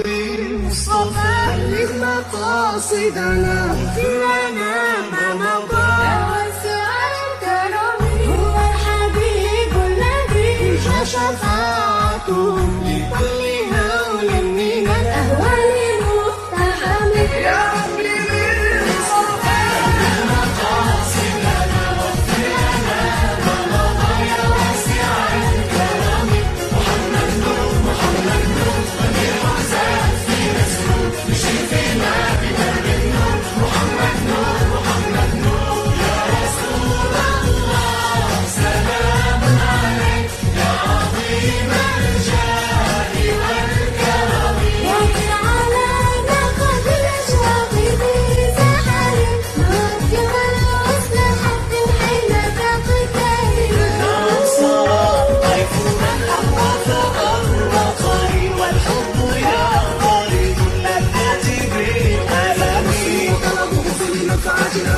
بالمصطفى بلغ مقاصدنا لنا ما مضى وسع الكرم هو الحبيب الذي شفاعته لكل هول من الأهوال مقتحم يا ربي بالمصطفى بلغ مقاصدنا واغفر لنا ما مضى يا واسع الكرم محمد نور محمد نور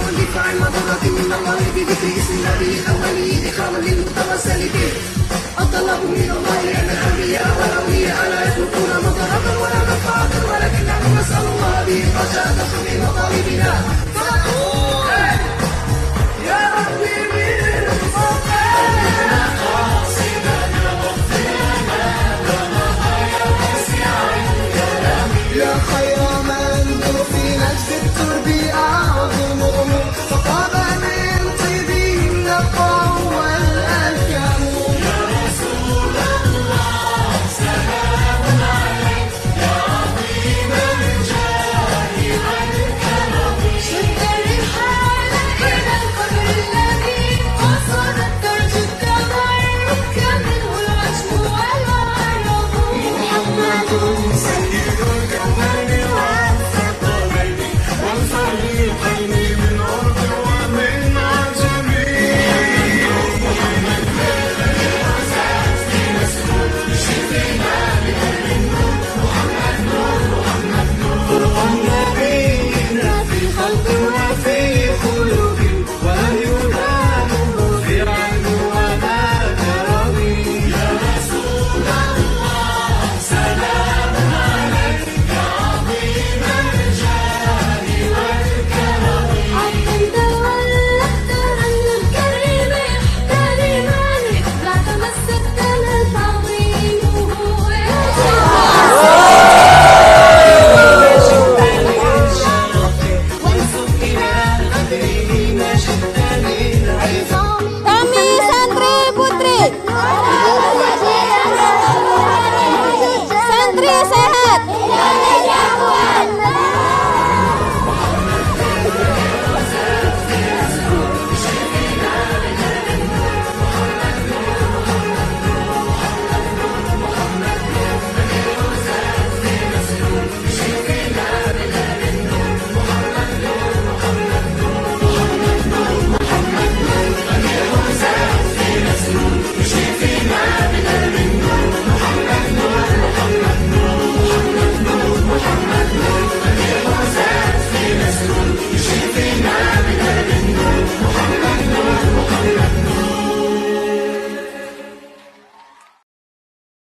والدفاع المضرة من الله بذكر اسم النبي الأولي إكراما للمتوسل به. الطلب من الله أن الأنبياء والأولياء لا يتركون مضرة ولا منفعة ولكنهم نسأل الله به رجاء تحقيق مطالبنا فنقول يا ربي بالمصطفى مقاصدنا واغفر لنا ما مضى يا واسع الكرم يا خير من في نجد التربية